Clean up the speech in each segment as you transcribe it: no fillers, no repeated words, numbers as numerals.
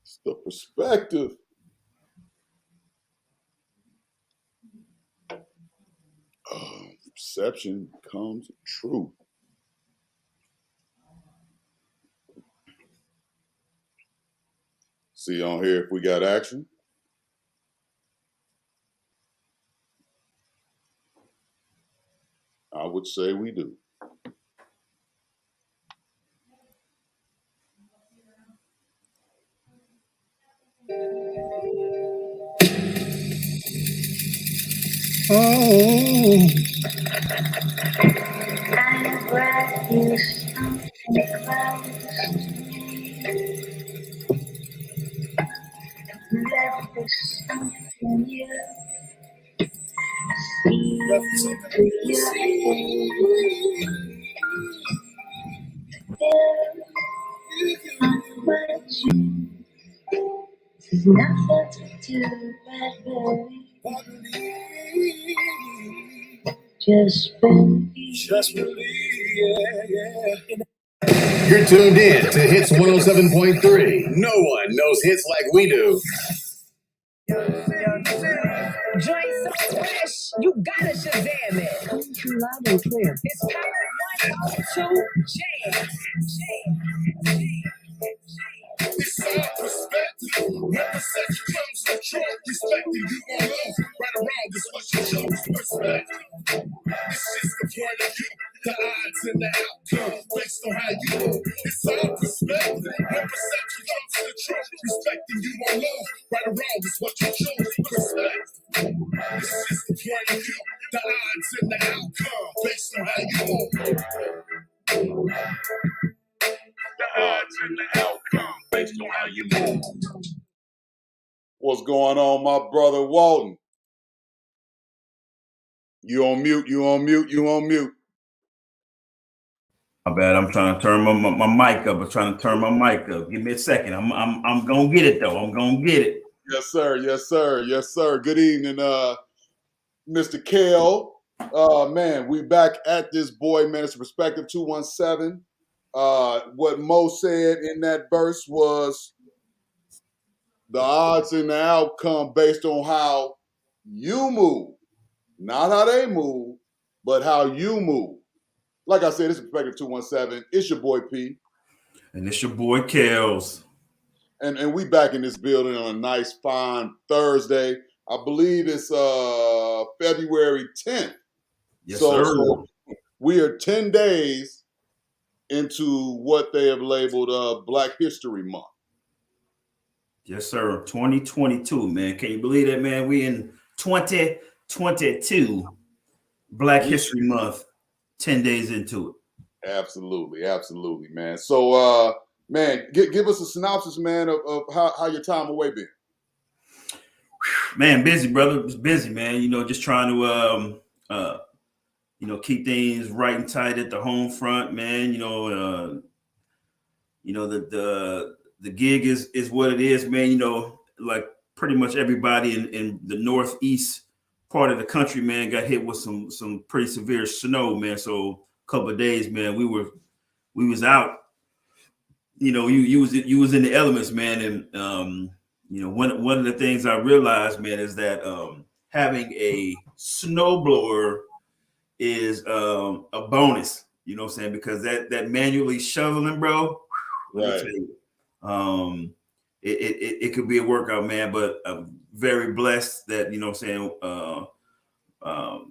It's the perspective. Perception becomes truth. See on here if we got action. I would say we do. Oh. I brought you something close to me. Left is something you see through your there's nothing to do but believe. Just believe. You're tuned in to Hits 107.3. No one knows hits like we do. Joint so fresh, you gotta Shazam it. Coming through loud and clear. It's Power 102 Jam. It's our perspective. Represent comes from truth. Respecting you on love. Right or wrong is what you chose. Perspective. It's just the point of view. The odds and the outcome based on how you move. It's our perspective. Represent comes from truth. Respecting you on love. Right or wrong is what you chose. Perspective. It's just the point of view. The odds and the outcome based on how you move. The odds and the outcome based on how you move. What's going on, my brother Walton? You on mute, you on mute, you on mute. My bad, I'm trying to turn my mic up. I'm trying to turn my mic up. Give me a second. I'm gonna get it though. I'm gonna get it. Yes, sir, yes, sir, yes, sir. Good evening, Mr. Kale. Man, we back at this boy, man. It's Perspective 217. What Mo said in that verse was the odds and the outcome based on how you move, not how they move, but how you move. Like I said, it's Perspective 217. It's your boy P. And it's your boy Kels. And we back in this building on a nice, fine Thursday. I believe it's February 10th. Yes, sir. So we are 10 days into what they have labeled Black History Month. Yes, sir. 2022, man. Can you believe that, man? We in 2022, Black History Month, 10 days into it. Absolutely, absolutely, man. So, man, give us a synopsis, man, of how your time away been. Man, busy, brother. It's busy, man. You know, just trying to, keep things right and tight at the home front, man. The gig is what it is, man. You know, like pretty much everybody in the northeast part of the country, man, got hit with some pretty severe snow, man. So a couple of days, man, we was out. You know, you was in the elements, man, and one of the things I realized, man, is that having a snowblower is a bonus. You know what I'm saying? Because that manually shoveling, bro. Right. It could be a workout, man, but I'm very blessed that, you know what I'm saying,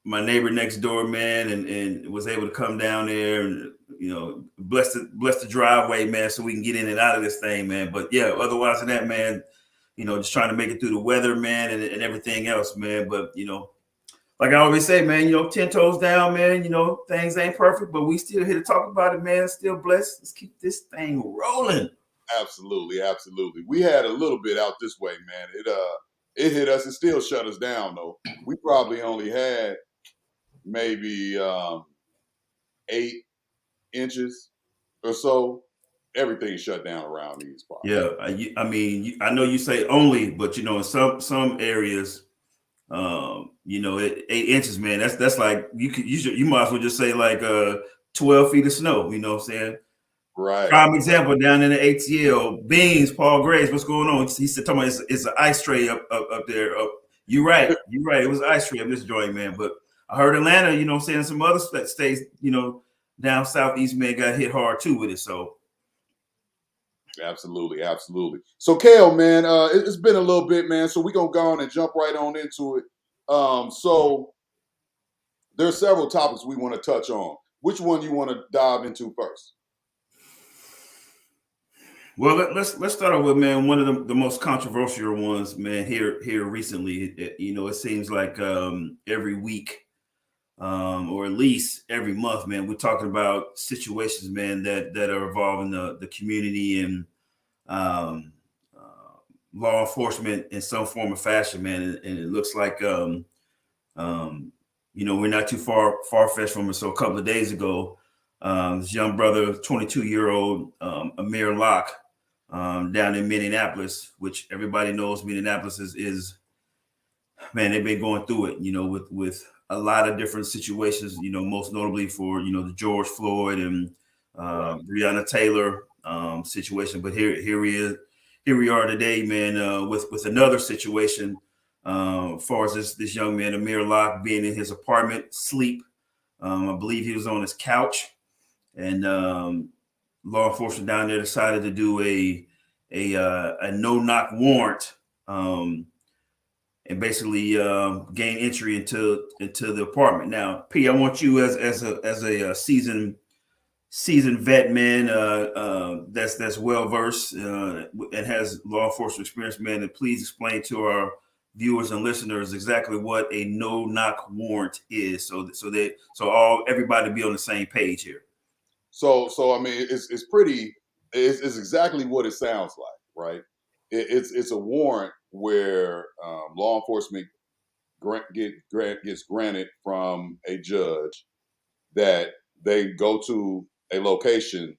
my neighbor next door, man, and was able to come down there and, you know, bless the driveway, man, so we can get in and out of this thing, man. But yeah, otherwise than that, man, you know, just trying to make it through the weather, man, and everything else, man. But, you know, like I always say, man, you know, 10 toes down, man, you know, things ain't perfect, but we still here to talk about it, man. Still blessed. Let's keep this thing rolling. Absolutely, absolutely. We had a little bit out this way, man. It hit us and still shut us down, though. We probably only had maybe 8 inches or so. Everything shut down around these parts. Yeah, I mean, I know you say only, but you know, in some areas, you know, 8 inches, man. That's like you might as well just say like 12 feet of snow. You know what I'm saying? Right. Prime example down in the ATL. Beans, Paul Graves, what's going on? He said, "Talking about it's an ice tray up there." You right. It was an ice tray up this joint, man. But I heard Atlanta, you know, what I'm saying some other states, you know, down southeast, man, got hit hard too with it. So Absolutely, absolutely. So, Kale, man, it's been a little bit, man. So we're gonna go on and jump right on into it. So there's several topics we want to touch on. Which one you want to dive into first? well, let's start off with, man, one of the most controversial ones, man. Here recently, you know, it seems like every week, or at least every month, man, we're talking about situations, man, that are involving the community and um, law enforcement in some form or fashion, man. And it looks like you know, we're not too far-fetched from it. So a couple of days ago, this young brother, 22-year-old Amir Locke, down in Minneapolis, which everybody knows Minneapolis is man, they've been going through it, you know, with a lot of different situations, you know, most notably for, you know, the George Floyd and Breonna Taylor situation. But here we are today, man, with another situation, as far as this young man, Amir Locke, being in his apartment, sleep. I believe he was on his couch, and law enforcement down there decided to do a no-knock warrant, and basically gain entry into the apartment. Now, P, I want you as a seasoned vet, man, that's well versed and has law enforcement experience, man, and please explain to our viewers and listeners exactly what a no-knock warrant is, so everybody be on the same page here. So I mean, it's exactly what it sounds like, right? It's a warrant where law enforcement gets granted from a judge that they go to a location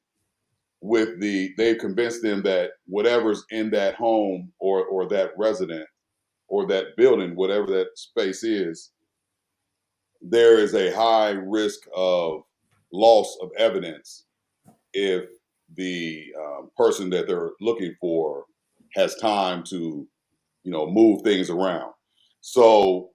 they've convinced them that whatever's in that home or that resident or that building, whatever that space is, there is a high risk of loss of evidence if the person that they're looking for has time to, you know, move things around. So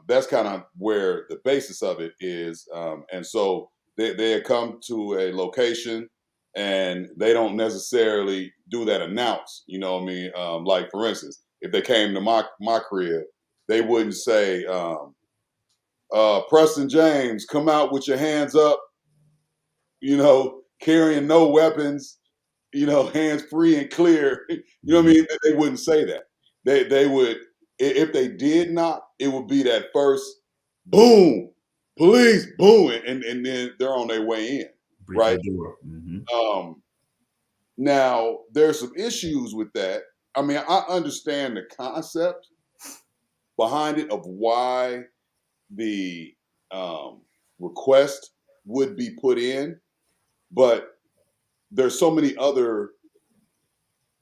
that's kind of where the basis of it is. And so they come to a location and they don't necessarily do that announce, you know what I mean? Like, for instance, if they came to my crib, they wouldn't say, Preston James, come out with your hands up, you know, carrying no weapons, you know, hands free and clear. You know what I mean? They wouldn't say that. They would, if they did not, it would be that first boom, police, boom, and then they're on their way in, Break right? the door. Mm-hmm. Now there's some issues with that. I mean, I understand the concept behind it of why the request would be put in, but there's so many other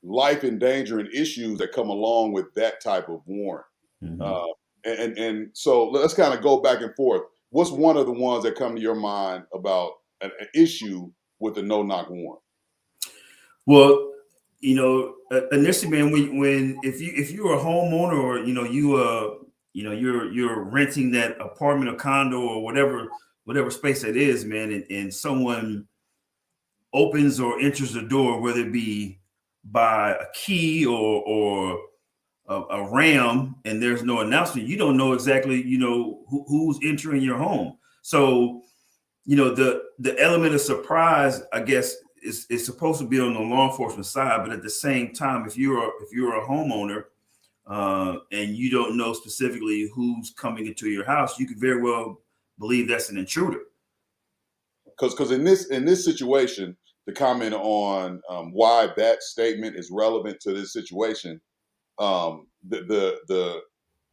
life endangering issues that come along with that type of warrant. Mm-hmm. And so let's kind of go back and forth. What's one of the ones that come to your mind about an issue with the no-knock warrant? Well, you know, initially, man, when if you're a homeowner, or you know you're renting that apartment or condo or whatever space it is, man, and someone opens or enters the door, whether it be by a key or a ram, and there's no announcement, you don't know exactly, you know, who's entering your home. So, you know, the element of surprise, I guess, is supposed to be on the law enforcement side, but at the same time, if you're a homeowner and you don't know specifically who's coming into your house, you could very well believe that's an intruder. Because in this situation, to comment on why that statement is relevant to this situation, the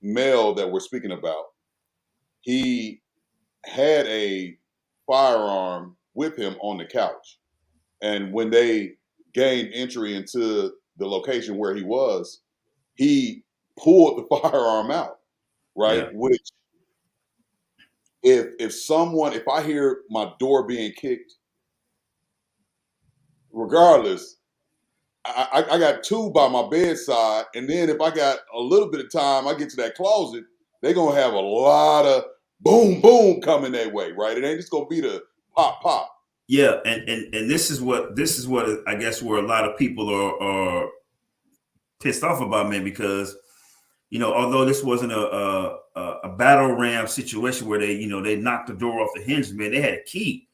male that we're speaking about, he had a firearm with him on the couch, and when they gained entry into the location where he was, he pulled the firearm out, right? Yeah. Which, if I hear my door being kicked, regardless, I got two by my bedside, and then if I got a little bit of time, I get to that closet, they're gonna have a lot of boom, boom coming their way, right? It ain't just gonna be the pop, pop. Yeah, and this is what I guess where a lot of people are pissed off about, man, because although this wasn't a battle ram situation where they knocked the door off the hinges, man, they had a key.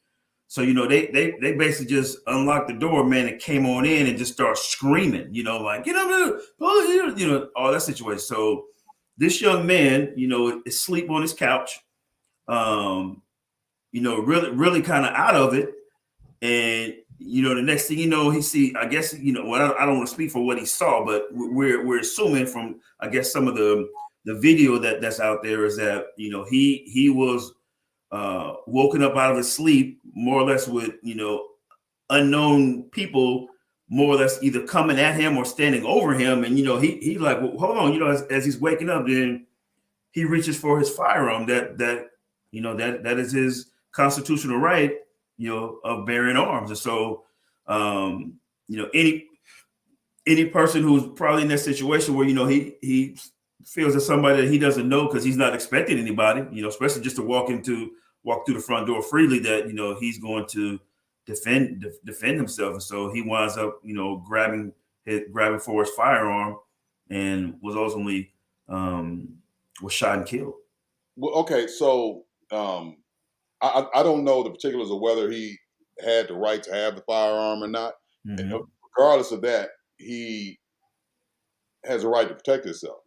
So they basically just unlocked the door, man, and came on in and just start screaming, like get up there, all that situation. So this young man, is asleep on his couch, really kind of out of it, and the next thing he see, I guess well, I don't want to speak for what he saw, but we're assuming from I guess some of the video that's out there is that he was woken up out of his sleep more or less with unknown people more or less either coming at him or standing over him, and he like, well, hold on, as he's waking up, then he reaches for his firearm that is his constitutional right of bearing arms. And so any person who's probably in that situation where he feels that somebody that he doesn't know, because he's not expecting anybody, especially just to walk through the front door freely, that he's going to defend himself. And so he winds up grabbing for his firearm and was ultimately was shot and killed. Well, okay, so I don't know the particulars of whether he had the right to have the firearm or not. Mm-hmm. And regardless of that, he has a right to protect himself.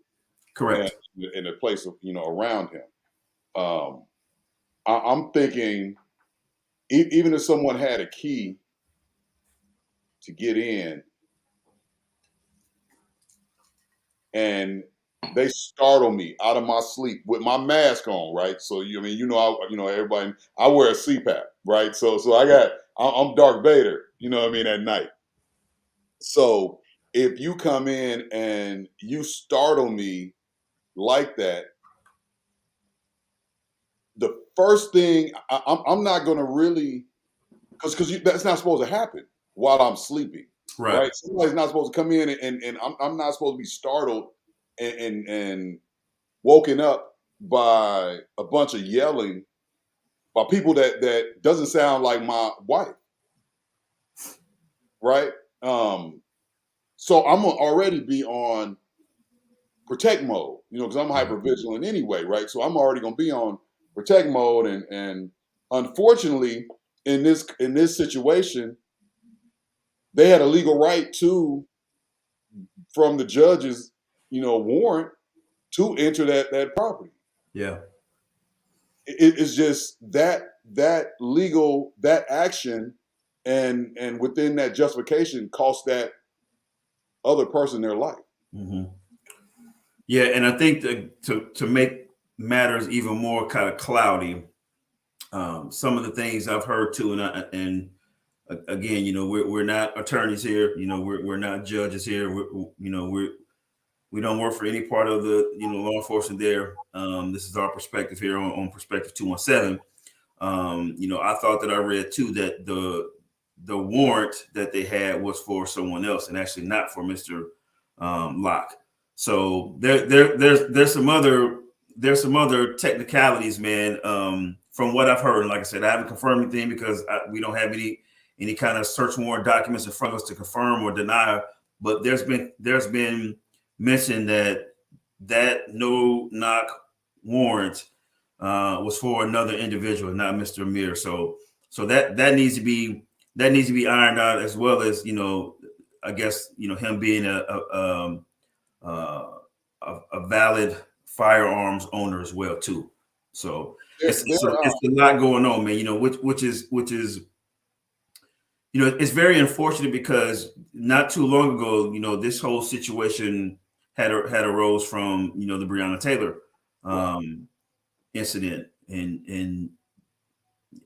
Correct. And in a place of around him. I'm thinking, even if someone had a key to get in, and they startle me out of my sleep with my mask on, right? So everybody, I wear a CPAP, right? So I'm Darth Vader, at night. So if you come in and you startle me like that, the first thing I'm not going to really, because that's not supposed to happen while I'm sleeping, right? Somebody's not supposed to come in and I'm not supposed to be startled and woken up by a bunch of yelling by people that doesn't sound like my wife, right? So I'm gonna already be on protect mode, because I'm hyper vigilant anyway, right? So I'm already gonna be on protect mode, and unfortunately, in this situation, they had a legal right from the judge's warrant to enter that property. Yeah, it's just that legal action, and within that justification cost that other person their life. Mm-hmm. Yeah, and I think to make matters even more kind of cloudy, some of the things I've heard too, and again, we're not attorneys here, we're not judges here, we don't work for any part of the law enforcement there. This is our perspective here on Perspective 217. I thought that I read too that the warrant that they had was for someone else and actually not for Mr. Locke. So there's some other technicalities, man. From what I've heard, and like I said, I haven't confirmed anything because we don't have any kind of search warrant documents in front of us to confirm or deny. But there's been mention that no knock warrant was for another individual, not Mr. Amir. So that needs to be ironed out, as well as I guess him being a valid firearms owner as well too. So it's a lot going on, man. Which is it's very unfortunate, because not too long ago, this whole situation had arose from the Breonna Taylor incident, and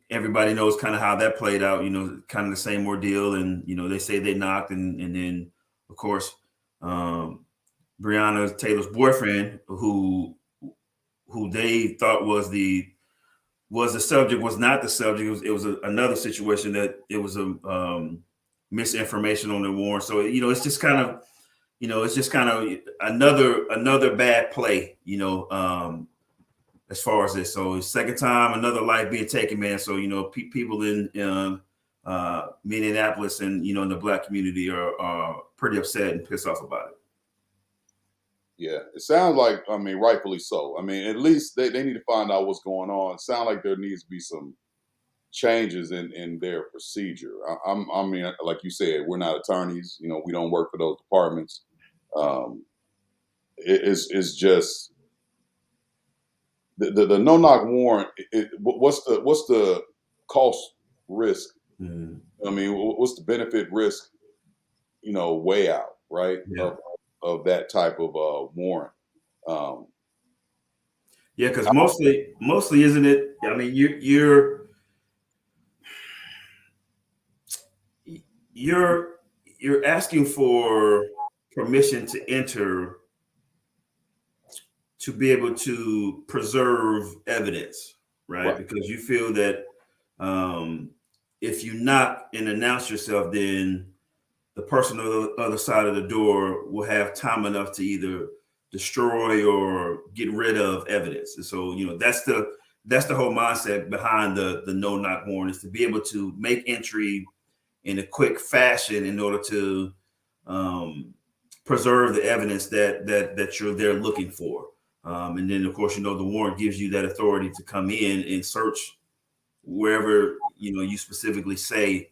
everybody knows kind of how that played out. Kind of the same ordeal, and they say they knocked, and then of course Breonna Taylor's boyfriend, who they thought was the subject, was not the subject. It was another situation that it was misinformation on the warrant. So it's just kind of another bad play. As far as this, so second time another life being taken, man. So people in Minneapolis and in the Black community are pretty upset and pissed off about it. Yeah, it sounds like, I mean, rightfully so. I mean, at least they need to find out what's going on. It sounds like there needs to be some changes in their procedure. I mean, like you said, we're not attorneys. We don't work for those departments. It's just the no-knock warrant. What's the cost risk? I mean, what's the benefit risk? Way out, right? Yeah. Of that type of warrant. Yeah, because mostly, isn't it? I mean, you're asking for permission to enter to be able to preserve evidence, right? Because you feel that if you knock and announce yourself, then the person on the other side of the door will have time enough to either destroy or get rid of evidence. And so, that's the whole mindset behind the no-knock warrant, is to be able to make entry in a quick fashion in order to preserve the evidence that you're there looking for. And then, of course, the warrant gives you that authority to come in and search wherever you specifically say.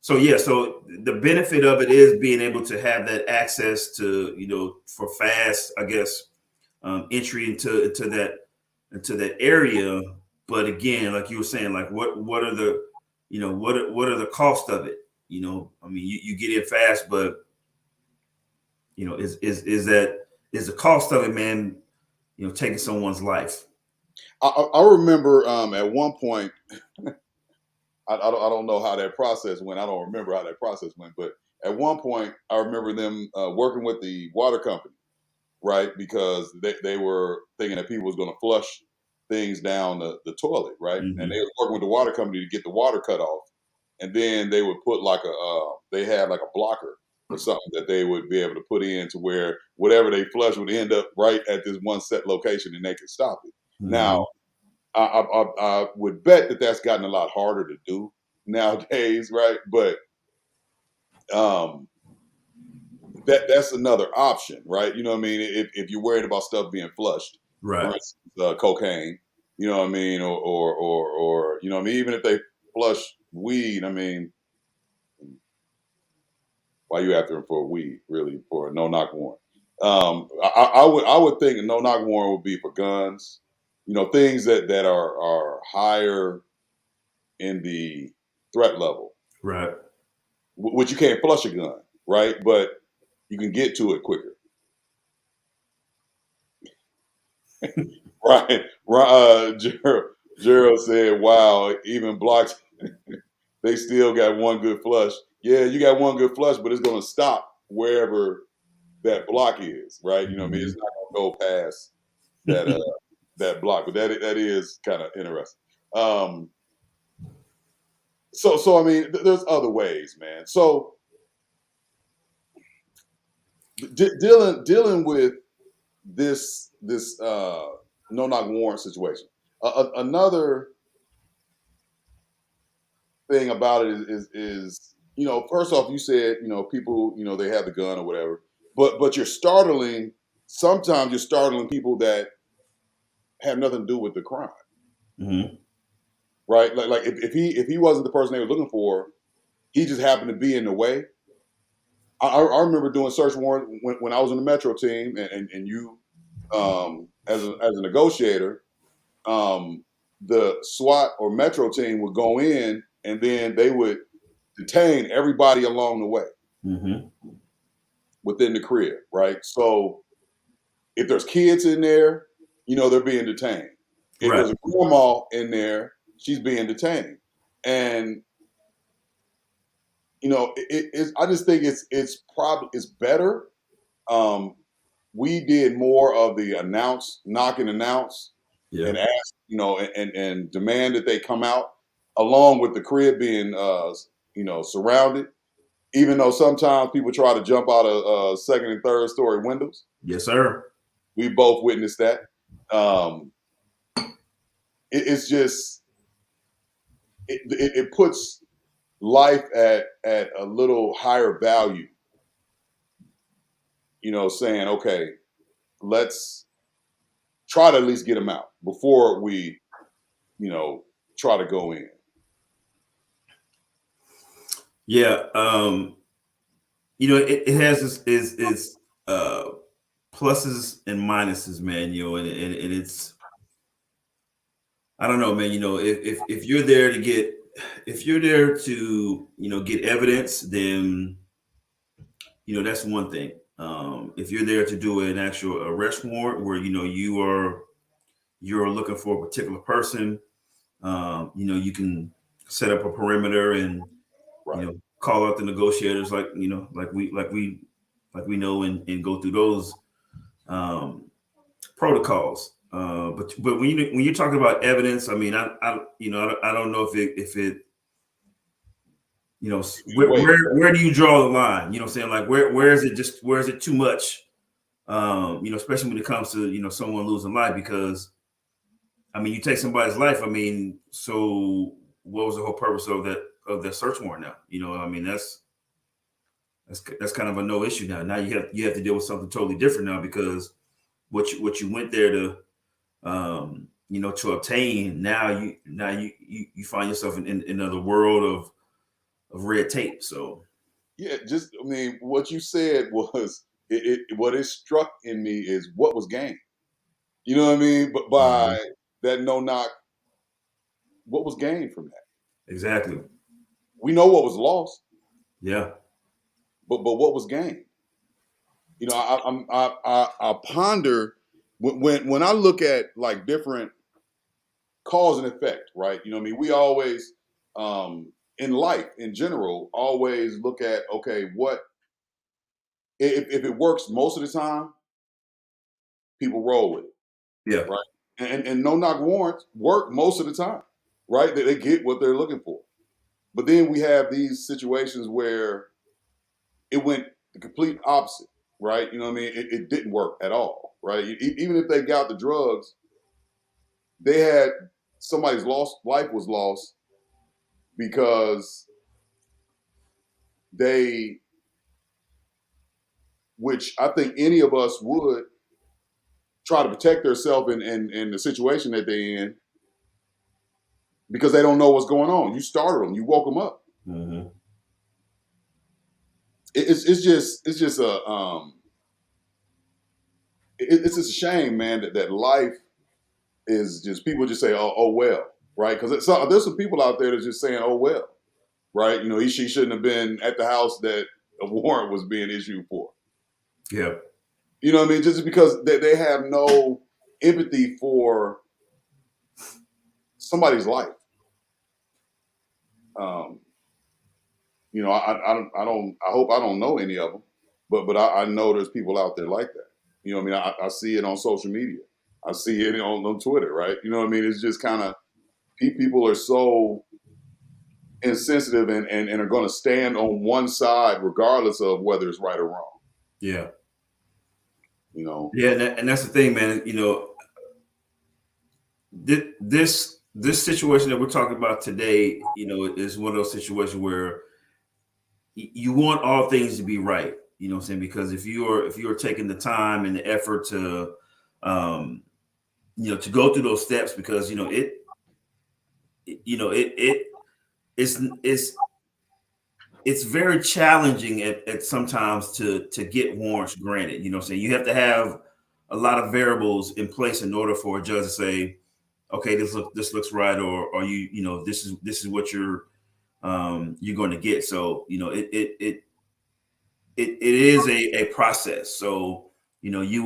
So the benefit of it is being able to have that access to, for fast, I guess, entry into that area. But again, like you were saying, like what are the, what are the cost of it? I mean, you get in fast, but is the cost of it, man, taking someone's life? I remember at one point, I don't know how that process went. I don't remember how that process went, but at one point I remember them working with the water company, right? Because they were thinking that people was going to flush things down the toilet, right? Mm-hmm. And they were working with the water company to get the water cut off. And then they would put they had like a blocker or something that they would be able to put in to where whatever they flush would end up right at this one set location and they could stop it. Mm-hmm. Now, I would bet that that's gotten a lot harder to do nowadays, right? But that's another option, right? You know what I mean? If you're worried about stuff being flushed, right? For instance, cocaine, you know what I mean, or you know what I mean. Even if they flush weed, I mean, why you after them for weed? Really, for a no-knock warrant? I would think a no-knock warrant would be for guns. Things that are higher in the threat level, right? Which you can't flush a gun, right? But you can get to it quicker, right? Gerald said, "Wow, even blocks, they still got one good flush. Yeah, you got one good flush, but it's going to stop wherever that block is, right? You know what I mean? It's not going to go past that." That block, but that is kind of interesting. So I mean, there's other ways, man. So dealing with this no-knock warrant situation. Another thing about it is first off, you said people they have the gun or whatever, but sometimes you're startling people that have nothing to do with the crime. Mm-hmm. Right? Like if he wasn't the person they were looking for, he just happened to be in the way. I remember doing search warrant when I was on the Metro team, and you as a negotiator, the SWAT or Metro team would go in and then they would detain everybody along the way. Mm-hmm. Within the crib, right? So if there's kids in there, they're being detained. If there's a grandma in there, she's being detained. And, I just think it's better. We did more of the knock and announce, and ask, and demand that they come out, along with the crib being surrounded. Even though sometimes people try to jump out of second and third story windows, Yes, sir. we both witnessed that. It's just it puts life at a little higher value. Saying, okay, let's try to at least get them out before we, try to go in. Yeah. It has its pluses and minuses, man. And it's, I don't know, man. If you're there to get get evidence, then that's one thing. If you're there to do an actual arrest warrant where you're looking for a particular person, you can set up a perimeter and Right. call out the negotiators like we know and go through those protocols. But when you're talking about evidence, I mean, I don't know if it where do you draw the line? What I'm saying? Like where is it too much? Especially when it comes to someone losing life, because I mean, you take somebody's life. I mean, so what was the whole purpose of that search warrant now? I mean, that's kind of a no issue now. Now you have to deal with something totally different now, because what you went there to to obtain, now you find yourself in another world of red tape. So Yeah, what you said was what it struck in me is what was gained. You know what I mean? But by that no knock, what was gained from that? exactly. We know what was lost, Yeah. but what was gained? I ponder when I look at like different cause and effect, right? We always in life in general always look at, okay, what if it works most of the time, people roll with it, Yeah. right? And no knock warrants work most of the time, right? They get what they're looking for. But then we have these situations where it went the complete opposite, right? It didn't work at all, right? Even if they got the drugs, they had somebody's life was lost because they, which I think any of us would try to protect themselves in the situation that they're in, because they don't know what's going on. You startled them, you woke them up. Mm-hmm. It's just it's just a shame, man, that life is just, people just say, oh well, right? Because there's some people out there that's just saying, oh well, right? She shouldn't have been at the house that a warrant was being issued for. Yeah. You know what I mean? Just because they have no empathy for somebody's life. I hope I don't know any of them, but I know there's people out there like that. I see it on social media. I see it on Twitter, right? It's just kind of, people are so insensitive and are going to stand on one side regardless of whether it's right or wrong. Yeah. Yeah, and that's the thing, man. This situation that we're talking about today, is one of those situations where you want all things to be right. You know what I'm saying? Because if you're taking the time and the effort to to go through those steps, because it's very challenging at sometimes to get warrants granted. You have to have a lot of variables in place in order for a judge to say, okay, this looks right, or this is what you're going to get. So it is a process. So you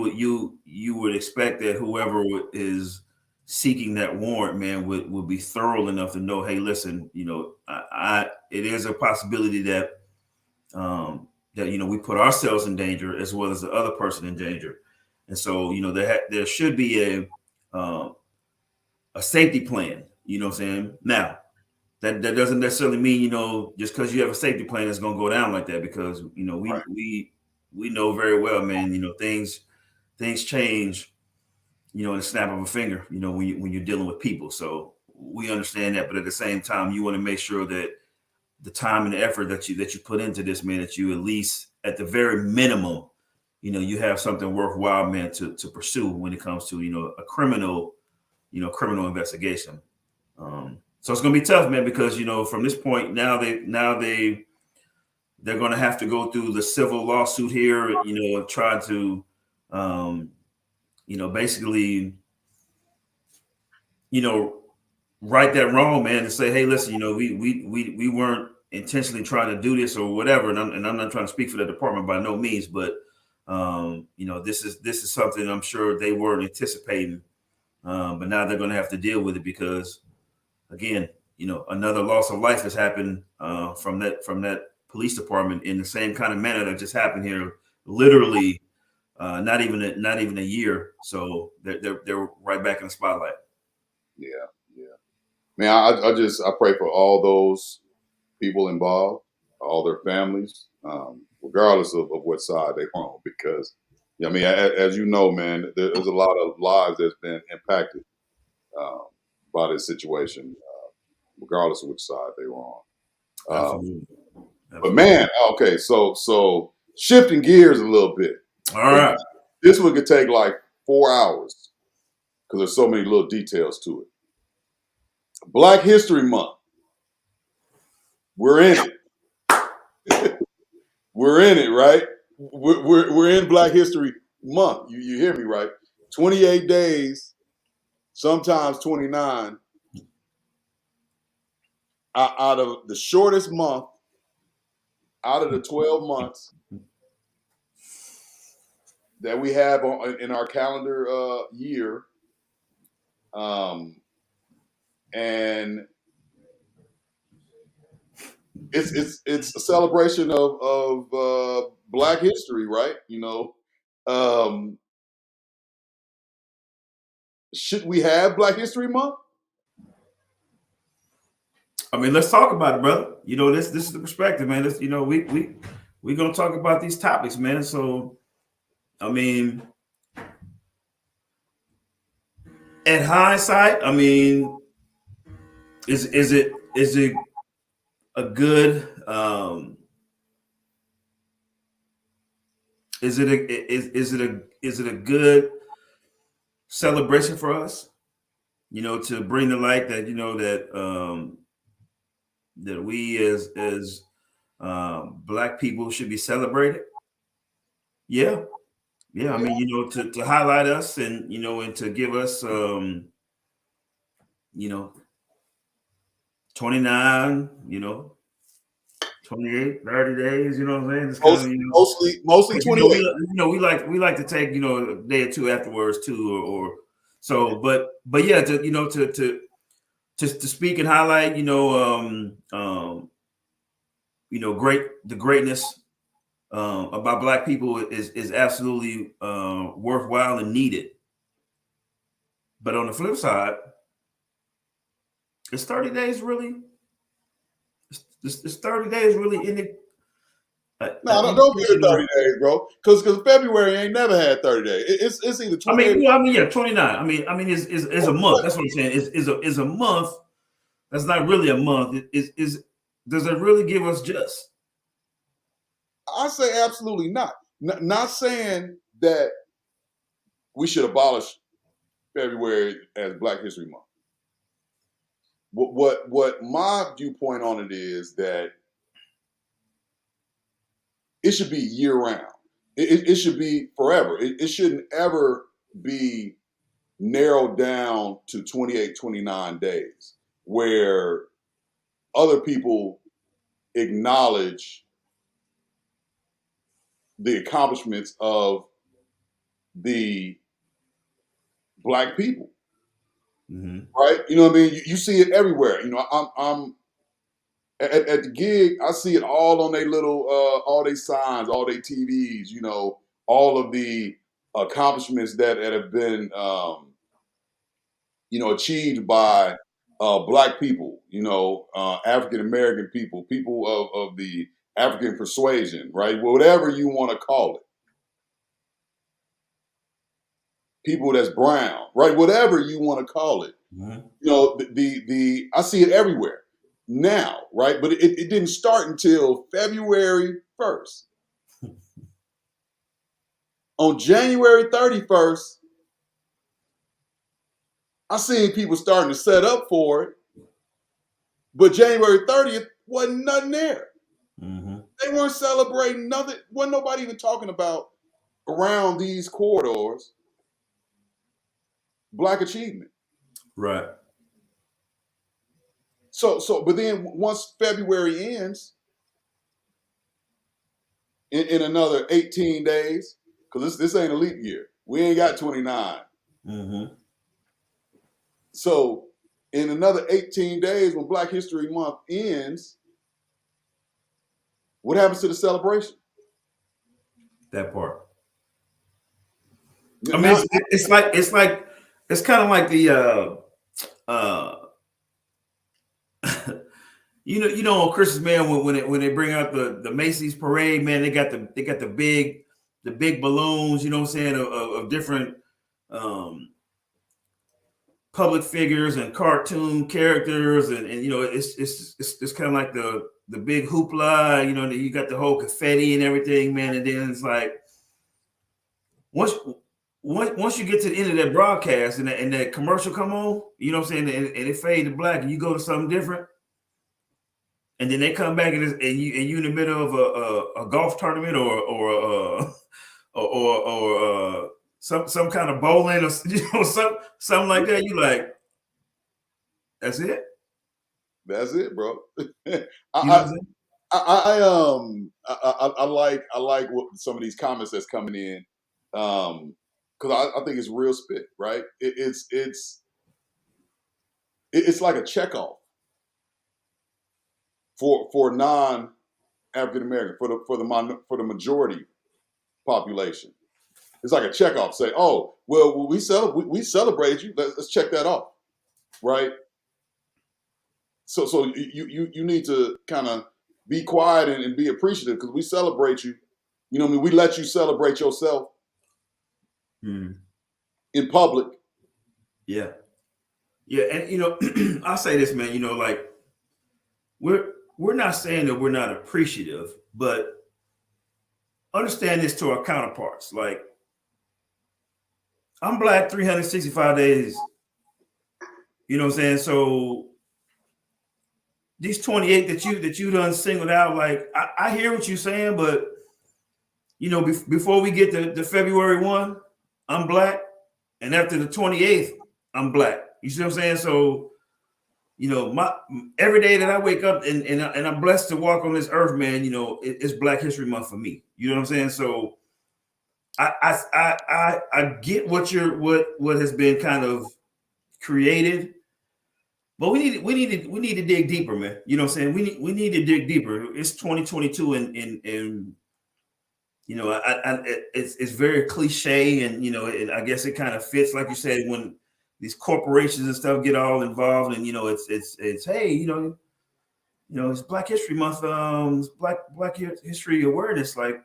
would expect that whoever is seeking that warrant, man, would be thorough enough to know, hey, listen, it is a possibility that we put ourselves in danger as well as the other person in danger, and so there should be a safety plan. You know what I'm saying? Now, that doesn't necessarily mean, you know, just because you have a safety plan, it's gonna go down like that. Because you know, Right. we know very well, man. You know, things change, you know, in the snap of a finger. You know, when you're dealing with people, so we understand that. But at the same time, you want to make sure that the time and the effort that you put into this, man, that you at least at the very minimum, you know, you have something worthwhile, man, to pursue when it comes to, you know, a criminal, you know, criminal investigation. So it's gonna be tough, man, because you know from this point they're gonna have to go through the civil lawsuit here, you know, try to, you know, basically, you know, right that wrong, man, and say, hey, listen, you know, we weren't intentionally trying to do this or whatever, and I'm not trying to speak for the department by no means, but you know, this is something I'm sure they weren't anticipating, but now they're gonna have to deal with it because again, you know, another loss of life has happened from that police department in the same kind of manner that just happened here, literally not even a year. So they're right back in the spotlight. Yeah, yeah. Man, I pray for all those people involved, all their families, regardless of what side they're on, because I mean, as you know, man, there's a lot of lives that's been impacted um, by this situation, regardless of which side they were on. Absolutely. But man, okay, so shifting gears a little bit. All right. This one could take like 4 hours because there's so many little details to it. Black History Month. We're in it. We're in it, right? We're in Black History Month. You hear me, right? 28 days, sometimes 29, out of the shortest month, out of the 12 months that we have in our calendar year. And it's a celebration of Black history, right? You know, should we have Black History Month? I mean, let's talk about it, brother. You know, this is the perspective, man. This, you know, we're gonna talk about these topics, man. So, I mean, at hindsight, I mean, is it a good is it a good celebration for us? You know, to bring the light that, you know, that we as Black people should be celebrated. Yeah, yeah. I mean, you know, to highlight us and, you know, and to give us you know, 29, you know, 28, 30 days, you know what I'm saying? It's kind of, you know, Mostly you know, 28. you know, we like to take, you know, a day or two afterwards too, or so, but yeah, to, you know, to speak and highlight, you know, you know, the greatness about Black people is absolutely worthwhile and needed. But on the flip side, is 30 days really? Is 30 days really in it? No, don't give it 30 days, bro. Because February ain't never had 30 days. It's either 28. I mean, yeah, 29. I mean, is a month. That's what I'm saying. Is a month. That's not really a month. Is does it really give us just? I say absolutely not. Not saying that we should abolish February as Black History Month. What my viewpoint on it is that it should be year round. It should be forever. It shouldn't ever be narrowed down to 28, 29 days where other people acknowledge the accomplishments of the Black people. Mm-hmm. Right? You know what I mean? You see it everywhere. You know, I'm at the gig, I see it all on their little, all their signs, all their TVs. You know, all of the accomplishments that have been, you know, achieved by Black people, African American people, people of the African persuasion, right? Whatever you want to call it. People that's brown, right? Whatever you want to call it. Mhm. The I see it everywhere now, right? But it didn't start until February 1st. On January 31st, I seen people starting to set up for it, but January 30th wasn't nothing there. Mhm. They weren't celebrating nothing. Wasn't nobody even talking about around these corridors Black achievement. Right. But then once February ends, in another 18 days, because this ain't a leap year. We ain't got 29. Mhm. So in another 18 days, when Black History Month ends, what happens to the celebration? That part. I mean, Now, it's kind of like the uh on Christmas, man, when they bring out the Macy's parade, man, they got the big balloons, you know what I'm saying, of different public figures and cartoon characters, and it's kind of like the big hoopla, you got the whole confetti and everything, man, and then it's like once you get to the end of that broadcast and that commercial come on, you know what I'm saying, and it fade to black, and you go to something different, and then they come back and you in the middle of a golf tournament or some kind of bowling or something like that. You like, that's it. that's it, bro. You know what I'm saying? I like what some of these comments that's coming in, because I think it's real spit, right? It's like a checkoff for non African American, for the majority population. It's like a checkoff. Say, oh, well, we celebrated you. Let's check that off, right? So you need to kind of be quiet and be appreciative, because we celebrate you. You know what I mean? We let you celebrate yourself in public. Yeah. Yeah. And I'll say this, man, like we're not saying that we're not appreciative, but understand this to our counterparts. Like, I'm Black 365 days. You know what I'm saying? So these 28 that you done singled out, like I hear what you're saying, but before we get to February 1, I'm Black, and after the 28th, I'm Black. You see what I'm saying? So my every day that I wake up and I'm blessed to walk on this earth, man, it's Black History Month for me. You know what I'm saying? So I get what has been kind of created, but we need to dig deeper, man. You know what I'm saying? We need to dig deeper. It's 2022, and it's very cliche, and I guess it kind of fits, like you said, when these corporations and stuff get all involved, and it's hey, it's Black History Month, it's Black History Awareness. Like,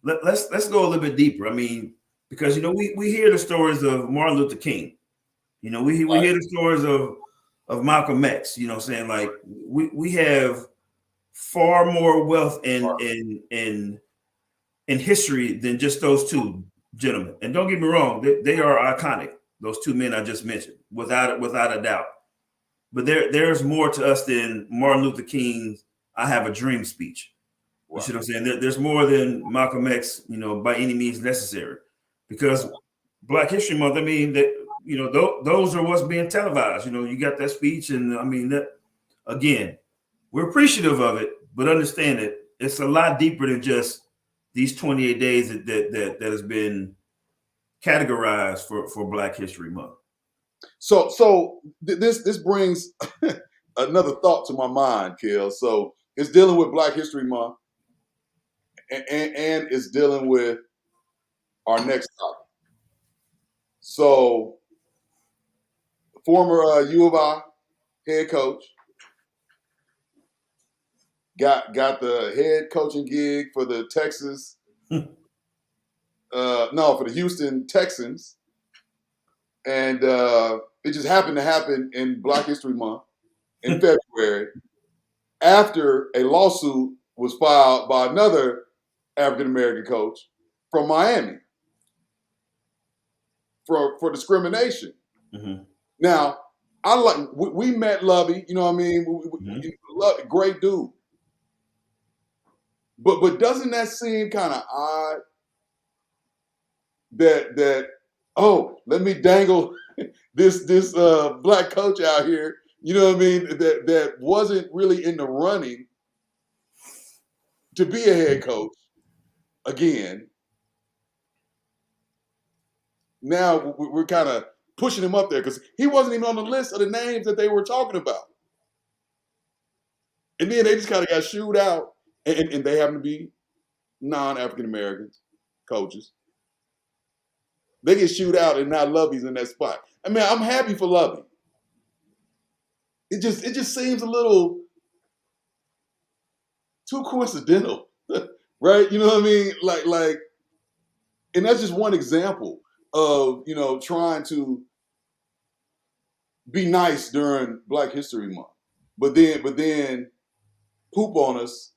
let's go a little bit deeper. I mean, because we hear the stories of Martin Luther King, we hear the stories of Malcolm X. You know what I'm saying? Like, we have far more wealth in history than just those two gentlemen. And don't get me wrong, they are iconic. Those two men I just mentioned, without a doubt. But there's more to us than Martin Luther King's "I Have a Dream" speech. You see what I'm saying? There's more than Malcolm X, by any means necessary. Because Black History Month, I mean, that those are what's being televised. You got that speech, and I mean that again, we're appreciative of it, but understand that it's a lot deeper than just these 28 days that has been categorized for Black History Month. So this brings another thought to my mind, Kel. So it's dealing with Black History Month, and it's dealing with our next topic. So former U of I head coach. Got the head coaching gig for the Texas. For the Houston Texans, and it just happened to happen in Black History Month in February, after a lawsuit was filed by another African American coach from Miami for discrimination. Mm-hmm. Now, we met Lovey, you know what I mean? Great dude. But doesn't that seem kind of odd that let me dangle this black coach out here, you know what I mean, that wasn't really in the running to be a head coach again. Now we're kind of pushing him up there because he wasn't even on the list of the names that they were talking about. And then they just kind of got shooed out, and they happen to be non-African American coaches. They get shooed out, and now Lovey's in that spot. I mean, I'm happy for Lovey. It just seems a little too coincidental, right? You know what I mean? Like, and that's just one example of, you know, trying to be nice during Black History Month, but then poop on us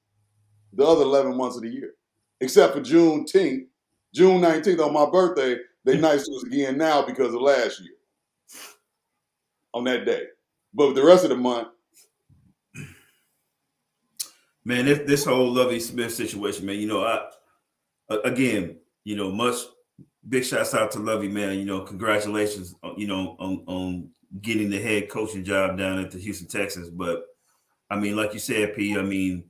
the other 11 months of the year, except for June 19th on my birthday. They nice to us again now because of last year on that day. But the rest of the month, man, this whole Lovey Smith situation, man, you know, again, you know, much big shouts out to Lovey, man. You know, congratulations, you know, on getting the head coaching job down at the Houston Texans. But I mean, like you said, P, I mean,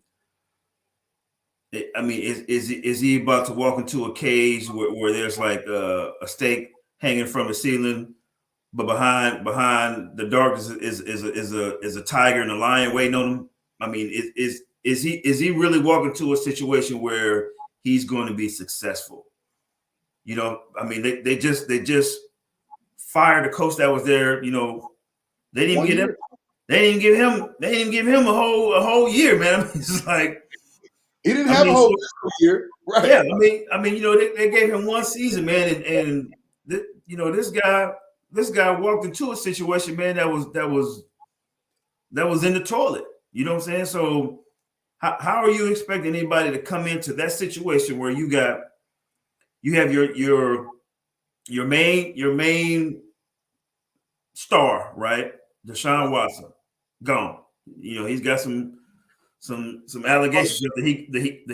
is he about to walk into a cage where there's like a stake hanging from the ceiling, but behind the darkness is a tiger and a lion waiting on him? I mean, is he really walking to a situation where he's going to be successful? You know, I mean, they just fired the coach that was there. You know, they didn't give him a whole year, man. I mean, it's like, he didn't have a whole year, right? Yeah, I mean, you know, they gave him one season, man, and you know, this guy walked into a situation, man, that was in the toilet. You know what I'm saying? So how are you expecting anybody to come into that situation where you have your main star, right? Deshaun Watson, gone. You know, he's got some allegations that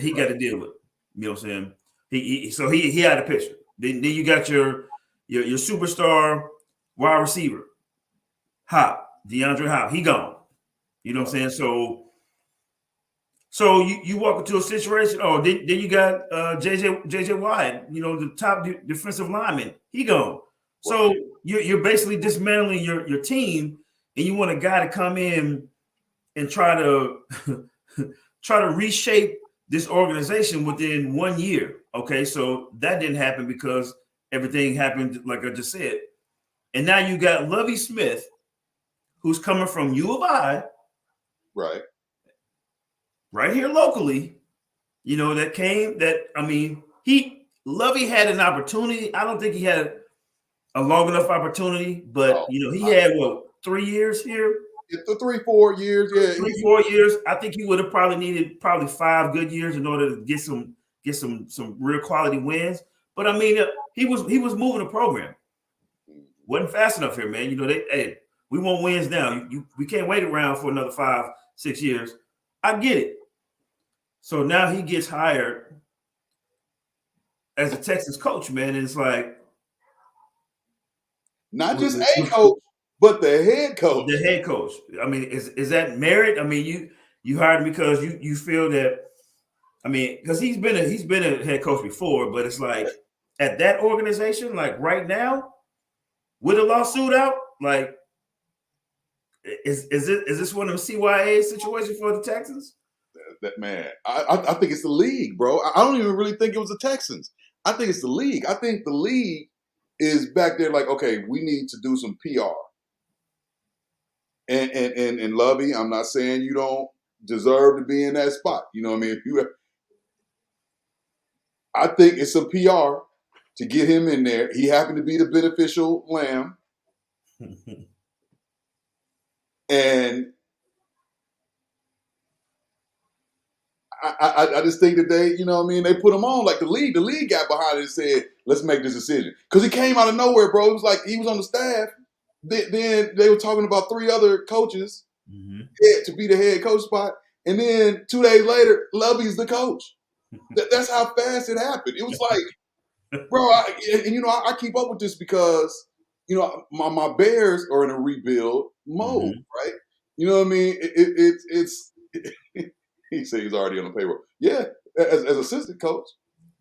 he got to deal with. You know what I'm saying? So he had a picture. Then you got your superstar wide receiver, DeAndre Hop. He gone. You know what I'm saying? So you walk into a situation. Oh, then you got JJ Watt. You know, the top defensive lineman. He gone. So you're basically dismantling your team, and you want a guy to come in and try to reshape this organization within 1 year. Okay, so that didn't happen because everything happened like I just said. And now you got Lovey Smith, who's coming from U of I, right here locally. You know, Lovey had an opportunity. I don't think he had a long enough opportunity, but you know, he had 3 years here. 3-4 years, yeah. 3-4 years. I think he would have probably needed 5 good years in order to get some real quality wins. But I mean, he was moving the program. Wasn't fast enough here, man. You know, we want wins now. We can't wait around for another 5-6 years. I get it. So now he gets hired as a Texas coach, man. And it's like, not just a coach, but the head coach. The head coach. I mean, is that merit? I mean, you hired him because you feel that. I mean, because he's been a head coach before, but it's like at that organization, like right now, with a lawsuit out, like is this one of the CYA situation for the Texans? That man, I think it's the league, bro. I don't even really think it was the Texans. I think it's the league. I think the league is back there like, okay, we need to do some PR. And Lovey, I'm not saying you don't deserve to be in that spot. You know what I mean? I think it's some PR to get him in there. He happened to be the beneficial lamb, and I just think that they, you know what I mean, they put him on like the league. The league got behind it and said, let's make this decision. Because he came out of nowhere, bro. It was like he was on the staff. Then they were talking about 3 other coaches to be the head coach spot. And then 2 days later, Lovey's the coach. That's how fast it happened. It was like, bro, I keep up with this because, my Bears are in a rebuild mode, right? You know what I mean? It's he said he's already on the payroll. Yeah, as assistant coach.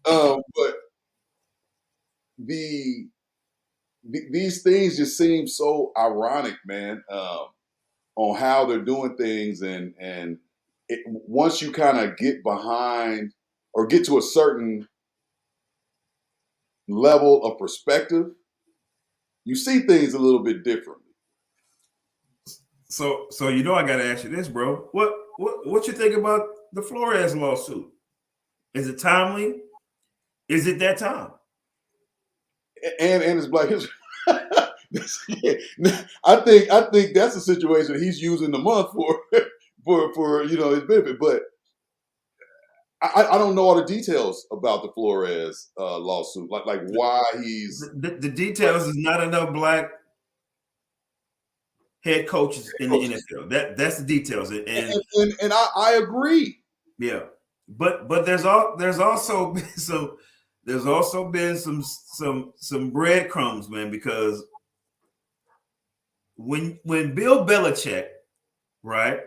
But these things just seem so ironic, man, on how they're doing things. And once you kind of get behind or get to a certain level of perspective, you see things a little bit differently. So I got to ask you this, bro. What you think about the Flores lawsuit? Is it timely? Is it that time? And it's Black History. I think that's a situation he's using the month for his benefit. But I don't know all the details about the Flores lawsuit, like why he's the details is not enough Black head coaches in the NFL. That's the details, and I agree. Yeah, but there's also been some breadcrumbs, man, because when Bill Belichick, right,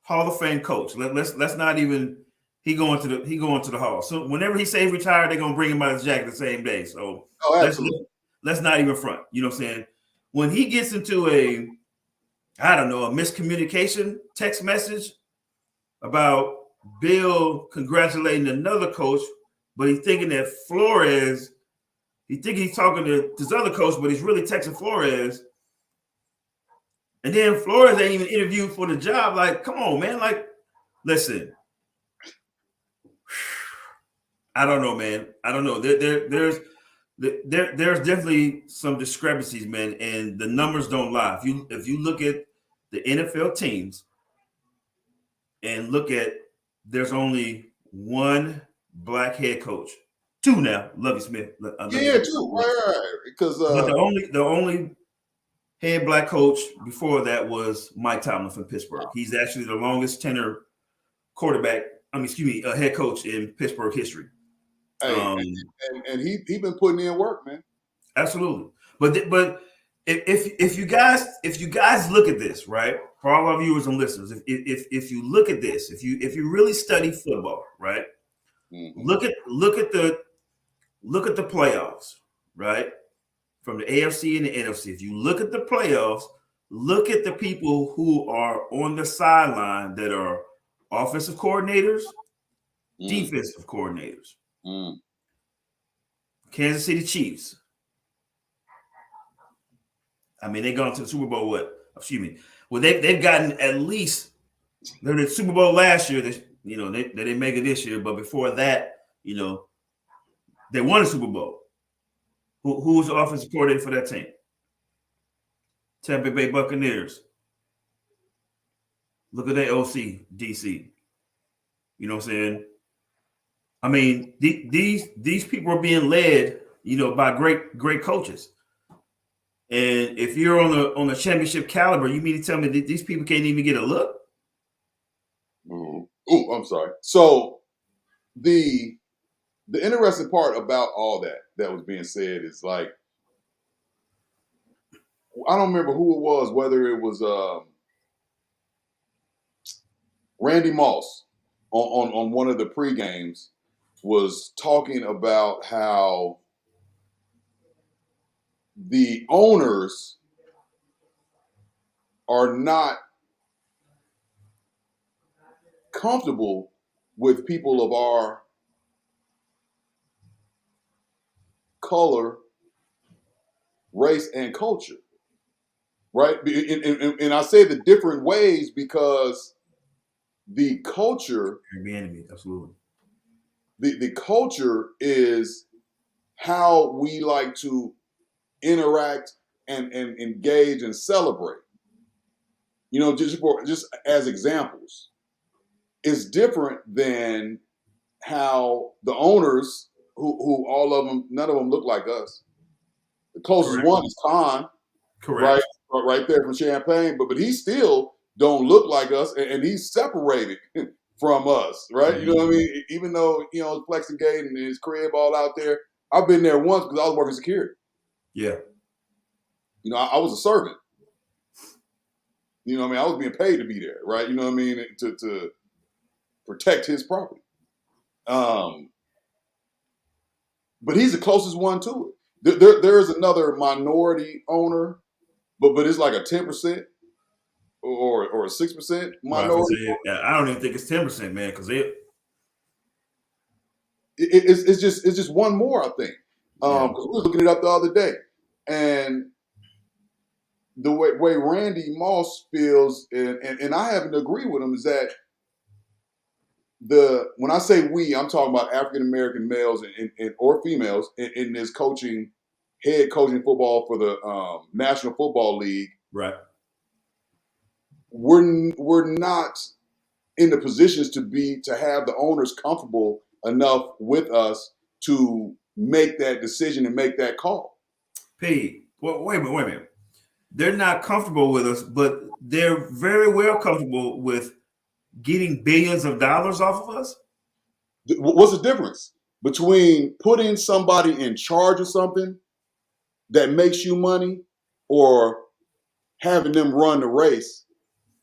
Hall of Fame coach, let's not even he going to the Hall. So whenever he says retired, they're gonna bring him out of his jacket the same day. So let's not even front. You know what I'm saying? When he gets into a miscommunication text message about Bill congratulating another coach, but he's thinking that Flores, he's talking to this other coach, but he's really texting Flores. And then Flores ain't even interviewed for the job. Like, come on, man. Like, listen. I don't know, man. I don't know. There's definitely some discrepancies, man, and the numbers don't lie. If you look at the NFL teams and look at, there's only 1 Black head coach, 2 now. Lovie Smith. Yeah, 2. Right. Because but the only head Black coach before that was Mike Tomlin from Pittsburgh. He's actually the longest tenure head coach in Pittsburgh history. Hey, and he been putting in work, man. Absolutely. But if you guys look at this, right, for all our viewers and listeners, if you look at this, if you really study football, right, look at the playoffs, right, from the AFC and the NFC. If you look at the playoffs, look at the people who are on the sideline that are offensive coordinators, defensive coordinators. Kansas City Chiefs. I mean, they've gone to the Super Bowl. Well, they've gotten at least, they're in the Super Bowl last year. They didn't make it this year, but before that, they won a Super Bowl. Who was the offensive coordinator for that team? Tampa Bay Buccaneers. Look at their OC, DC. You know what I'm saying? I mean, these people are being led, by great coaches. And if you're on the championship caliber, you mean to tell me that these people can't even get a look? Oh, I'm sorry. So the interesting part about all that was being said is, like, I don't remember who it was, whether it was Randy Moss on one of the pre-games was talking about how the owners are not comfortable with people of our color, race, and culture right? And I say the different ways because the culture, Enemy, absolutely. the culture is how we like to interact and engage and celebrate. You know, just as examples, it's different than how the owners, who all of them, none of them look like us. The closest Correct. one is Khan, Correct. right there from Champaign, but he still don't look like us, and he's separated from us, right? You know what I mean? Even though flexing gate and his crib all out there, I've been there once because I was working security. Yeah. You know, I was a servant. You know what I mean? I was being paid to be there, right? You know what I mean? To protect his property. But he's the closest one to it. There is another minority owner, but it's like a 10% or a 6% minority. Well, I don't even think it's 10%, man, because it's just one more, I think. Because we were looking it up the other day, and the way Randy Moss feels, and I happen to agree with him, is that when I say we, I'm talking about African American males or females in this head coaching football for the National Football League. right. We're not in the positions to have the owners comfortable enough with us to make that decision and make that call. P, well, wait a minute. They're not comfortable with us, but they're very well comfortable with getting billions of dollars off of us. What's the difference between putting somebody in charge of something that makes you money or having them run the race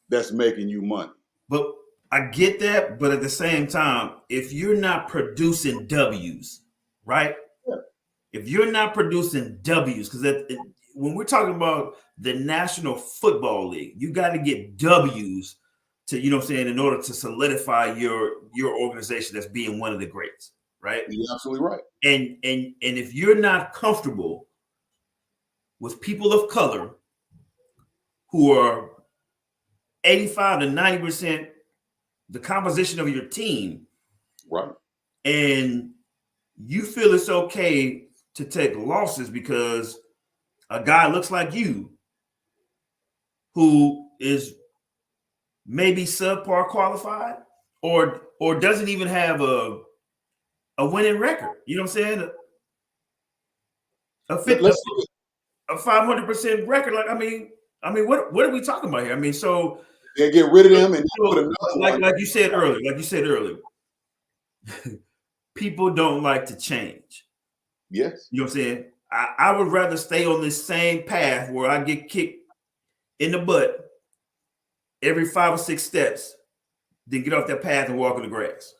that's making you money? But I get that, but at the same time, if you're not producing W's, right? Yeah. If you're not producing W's, because when we're talking about the National Football League, you got to get W's to, you know what I'm saying, in order to solidify your organization as being one of the greats, right? You're absolutely right. And if you're not comfortable with people of color who are 85 to 90% the composition of your team, right, and you feel it's okay to take losses because a guy looks like you who is maybe subpar qualified or doesn't even have a winning record, you know what I'm saying? A 500% record. Like, I mean, what are we talking about here? I mean, so they get rid of them and put another one. Like you said earlier, people don't like to change. Yes. You know what I'm saying? I would rather stay on this same path where I get kicked in the butt every 5 or 6 steps than get off that path and walk in the grass.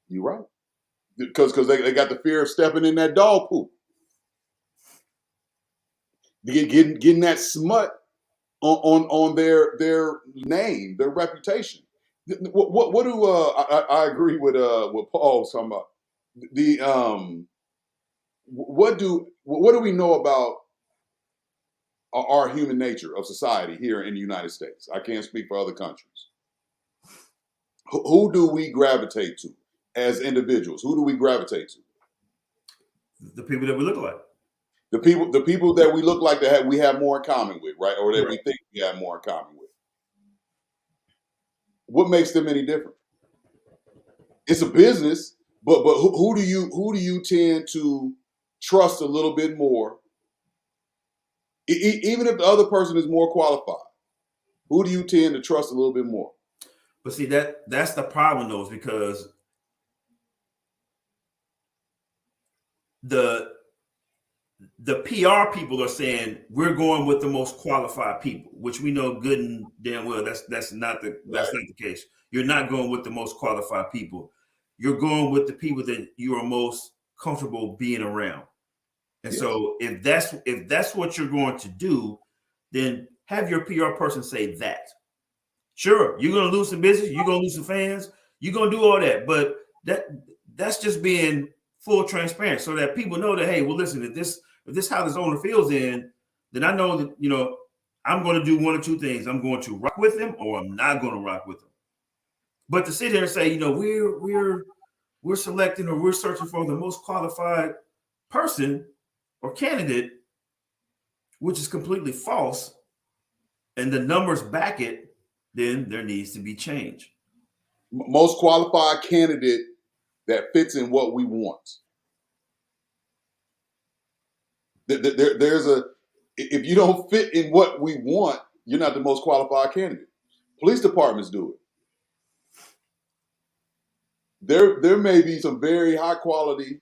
You're right. Because they got the fear of stepping in that dog poop. Getting that smut on their name, their reputation. What do I agree with Paul was talking about? What do we know about our human nature of society here in the United States? I can't speak for other countries. Who do we gravitate to as individuals? Who do we gravitate to? The people that we look like. The people that we look like that we have more in common with, right? Or that we think we have more in common with. What makes them any different? It's a business, but who do you tend to trust a little bit more? Even if the other person is more qualified, who do you tend to trust a little bit more? But see, that's the problem, though, is because the PR people are saying we're going with the most qualified people, which we know good and damn well that's not the case. You're not going with the most qualified people. You're going with the people that you are most comfortable being around. And so if that's what you're going to do, then have your PR person say that. Sure, you're going to lose some business, you're going to lose some fans, you're going to do all that, but that's just being full transparent so that people know that, hey, well, listen, if this how this owner feels then I know that, you know, I'm going to do one or two things. I'm going to rock with him, or I'm not going to rock with him. But to sit here and say, we're selecting or we're searching for the most qualified person or candidate, which is completely false, and the numbers back it, then there needs to be change. Most qualified candidate that fits in what we want. If you don't fit in what we want, you're not the most qualified candidate. Police departments do it. There may be some very high quality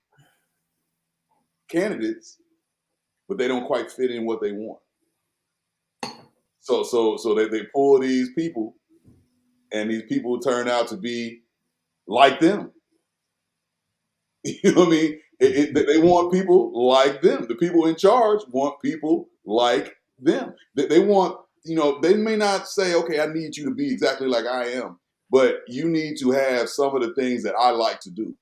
candidates, but they don't quite fit in what they want. So they pull these people, and these people turn out to be like them. You know what I mean? They want people like them. The people in charge want people like them. They want, they may not say, okay, I need you to be exactly like I am, but you need to have some of the things that I like to do,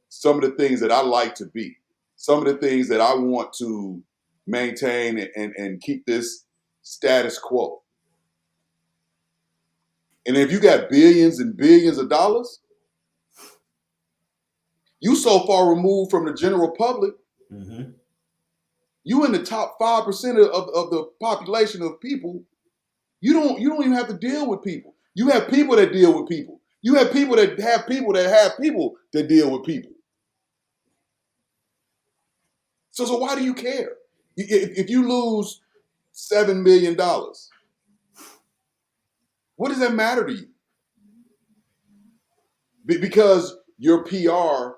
some of the things that I like to be, some of the things that I want to maintain and keep this status quo. And if you got billions and billions of dollars, you so far removed from the general public, you in the top 5% of the population of people, you don't even have to deal with people. You have people that deal with people. You have people that have people that have people that deal with people. So why do you care? If you lose $7 million, what does that matter to you? Because your PR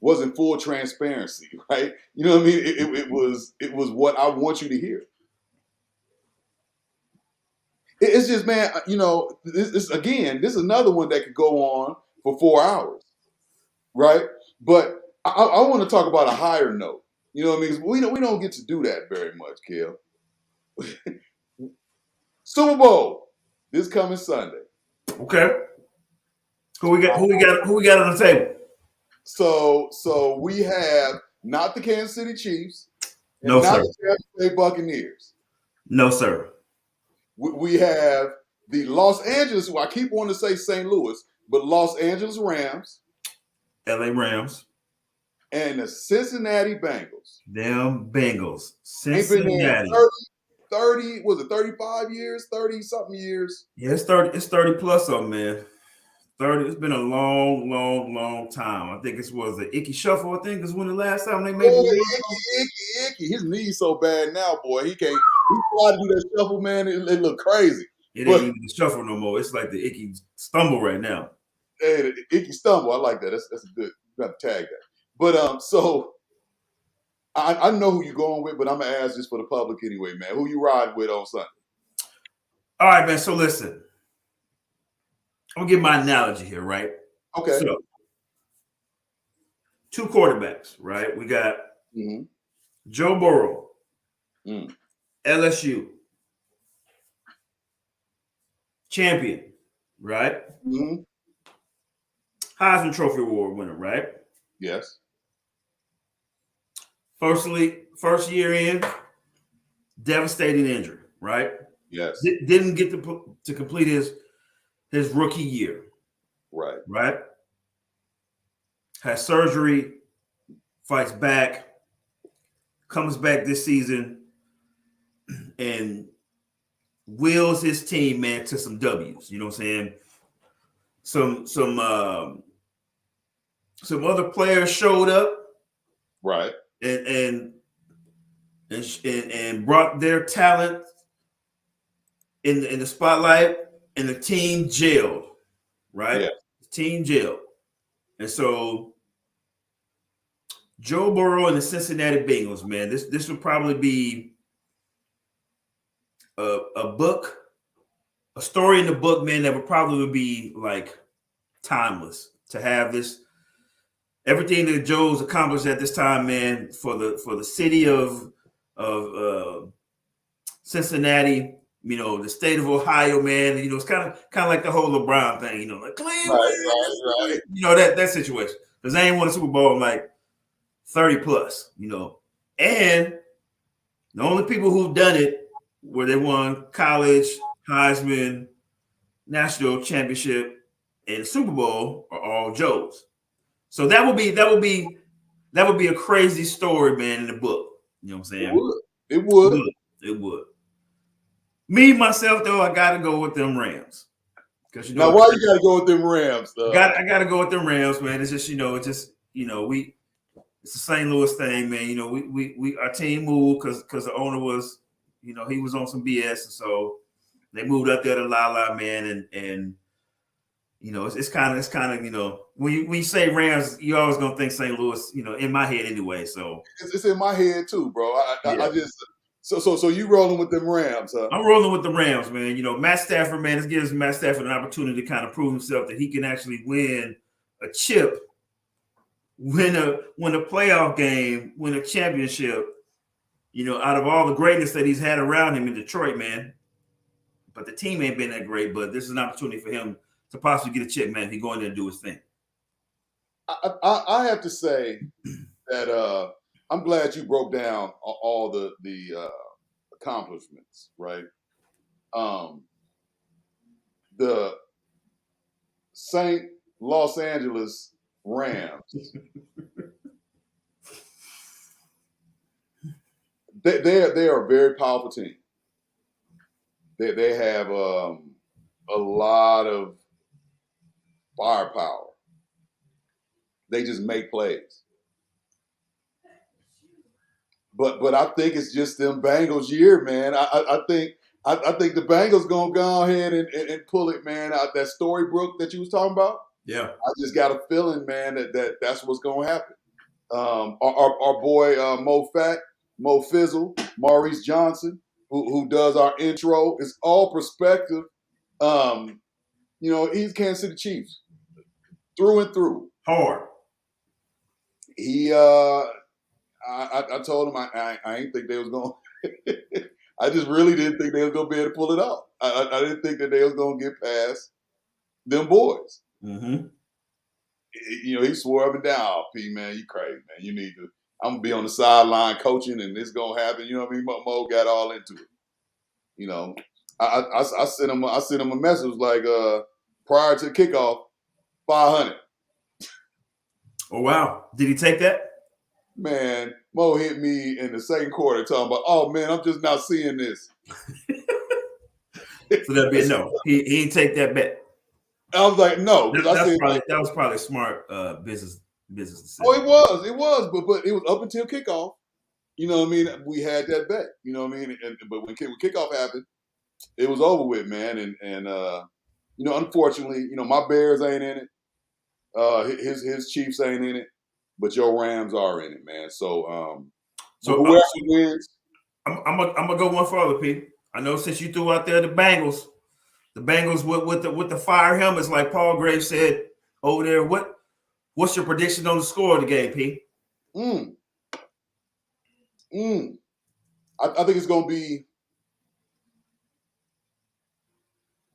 wasn't full transparency, right? You know what I mean? It was what I want you to hear. It's just, man, this is another one that could go on for 4 hours, right? But I want to talk about a higher note. You know what I mean? 'Cause we don't get to do that very much, Kel. Super Bowl this coming Sunday. Okay. Who we got on the table? So we have not the Kansas City Chiefs, and No, not sir. the Tampa Bay Buccaneers. No, sir. We have the Los Angeles, who I keep wanting to say St. Louis, but Los Angeles Rams, LA Rams. and the Cincinnati Bengals. Them Bengals. Ain't been there Cincinnati. 30, was it 35 years, 30 something years? Yeah, it's 30 plus something, man. 30. It's been a long time. I think it was the Icky Shuffle. I think is when the last time they made Icky. His knee's so bad now, boy. He can't. He tried to do that shuffle, man. It look crazy. It ain't even the shuffle no more. It's like the Icky Stumble right now. Hey, the Icky Stumble. I like that. That's a good. You got to tag that. But so I know who you're going with, but I'm gonna ask this for the public anyway, man. Who you riding with on Sunday? All right, man. So listen. I'm gonna give my analogy here, right? Okay. So, two quarterbacks, right? We got Joe Burrow, LSU, champion, right? Heisman Trophy Award winner, right? Yes. First year in, devastating injury, right? Yes. Didn't get to complete his rookie year. Right. Has surgery, fights back, comes back this season, and wheels his team, man, to some W's. You know what I'm saying? Some other players showed up, right, and brought their talent in the spotlight, and the team gelled, right? Yeah. The team gelled. And so Joe Burrow and the Cincinnati Bengals, man, this would probably be a story in the book, man, that would probably be like timeless to have this. Everything that Joe's accomplished at this time, man, for the city of Cincinnati, the state of Ohio, man, it's kind of like the whole LeBron thing, like Cleveland, right. That situation, because they ain't won a Super Bowl in like 30 plus, and The only people who've done it where they won college, Heisman, national championship, and Super Bowl are all Joes. So that would be a crazy story, man, in the book. You know what I'm saying? It would. It would. Me myself though, I gotta go with them Rams. Because Now, why you gotta go with them Rams? I gotta go with them Rams, man. It's just it's the St. Louis thing, man. We our team moved because the owner was, he was on some BS, and so they moved up there to La, man, and it's kind of when you say Rams, you always gonna think St. Louis, in my head anyway. So it's in my head too, bro. I just so you rolling with them Rams, huh? I'm rolling with the Rams, man. Matt Stafford, man, this gives Matt Stafford an opportunity to kind of prove himself that he can actually win a chip, win a playoff game, win a championship. Out of all the greatness that he's had around him in Detroit, man. But the team ain't been that great. But this is an opportunity for him to possibly get a chip, man. If he go in there and do his thing. I have to say that I'm glad you broke down all the accomplishments, right? The St. Los Angeles Rams. They are a very powerful team. They have a lot of firepower. They just make plays. But I think it's just them Bengals year, man. I think the Bengals gonna go ahead and pull it, man. Out that Storybrooke that you was talking about. Yeah, I just got a feeling, man, that's what's gonna happen. Our boy Mo Fizzle, Maurice Johnson, who does our intro, it's all perspective. He's Kansas City Chiefs through and through. Hard. He I told him I ain't think they was going. I just really didn't think they was going to be able to pull it off. I didn't think that they was going to get past them boys. Mm-hmm. He swore up and down, "Oh, P, man, you crazy, man. You need to. I'm gonna be on the sideline coaching, and it's gonna happen." You know what I mean? Mo got all into it. I sent him a message like prior to kickoff, 500. Oh wow! Did he take that? Man, Mo hit me in the second quarter talking about, "Oh man, I'm just not seeing this." So that'd be a no. He didn't take that bet. I was like, no. That was probably smart business decision. Oh, it was, but it was up until kickoff. You know what I mean? We had that bet. You know what I mean? But when kickoff happened, it was over with, man. And unfortunately, my Bears ain't in it. His Chiefs ain't in it, but your Rams are in it, man. So whoever wins, I'm gonna go one further, Pete. I know since you threw out there the Bengals with the fire helmets, like Paul Graves said over there. What's your prediction on the score of the game, Pete? I think it's gonna be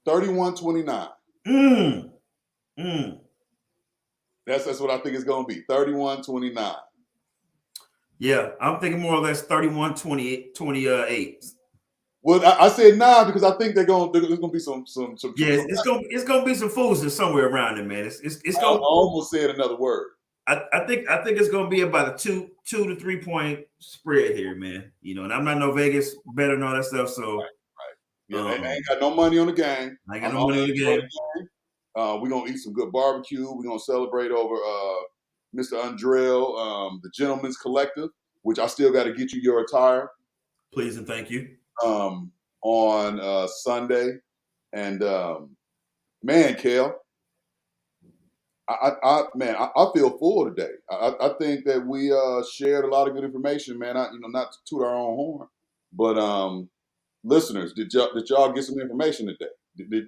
31-29. That's what I think it's gonna be. 31-29. Yeah, I'm thinking more or less 31-28. Well, I said nah because I think there's gonna be some. Yeah, it's gonna be some foolishness somewhere around it, man. It's gonna. I almost said another word. I think it's gonna be about a 2 to 3 point spread here, man. And I'm not no Vegas better and all that stuff. So right. Yeah, I ain't got no money on the game. I ain't got no money on the game. We're gonna eat some good barbecue. We're gonna celebrate over Mr. Andrell, the Gentleman's Collective, which I still got to get you your attire. Please and thank you. On Sunday, and man, Kel, I feel full today. I think that we shared a lot of good information, man. Not to toot our own horn, but listeners, did y'all get some information today?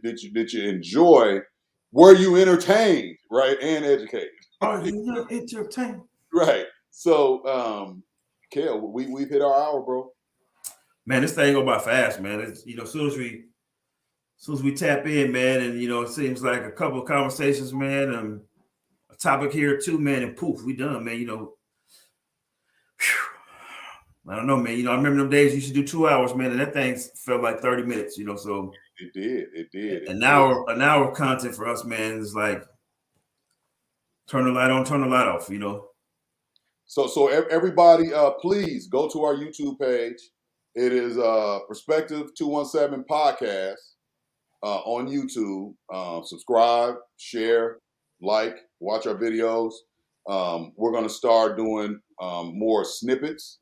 Did you enjoy? Were you entertained, right, and educated? Are you not entertained? Right. So, Kel, we've hit our hour, bro. Man, this thing go by fast, man. It's, as soon as we tap in, man, and it seems like a couple of conversations, man, and a topic here or two, man, and poof, we done, man. I don't know, man. You know, I remember them days you used to do 2 hours, man, and that thing felt like 30 minutes, you know. So It did. It did. an hour of content for us, man, is like turn the light on, turn the light off, you know. So everybody, please go to our YouTube page. It is Perspective 217 Podcast on YouTube. Subscribe, share, like, watch our videos. We're going to start doing more snippets,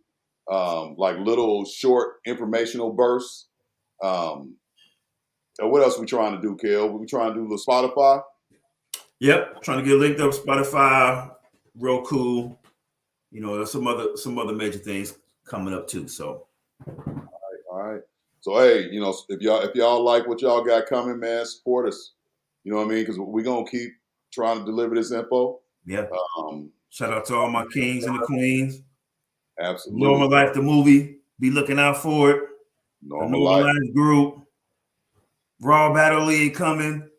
like little short informational bursts. And what else are we trying to do, Kel? We trying to do the Spotify? Yep, trying to get linked up Spotify, Roku. You know, there's some other major things coming up too. So, all right. So hey, you know, if y'all like what y'all got coming, man, support us. You know what I mean? Because we're gonna keep trying to deliver this info. yeah. Shout out to all my kings and the queens. Absolutely. Normal Life, the movie. Be looking out for it. Normal Life group. Raw Battle League coming.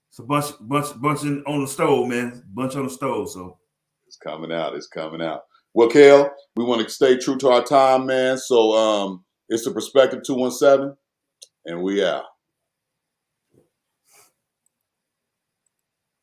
It's a bunch on the stove, man. Bunch on the stove. So it's coming out. It's coming out. Well, Kel, we want to stay true to our time, man. So it's the Perspective 217, and we out.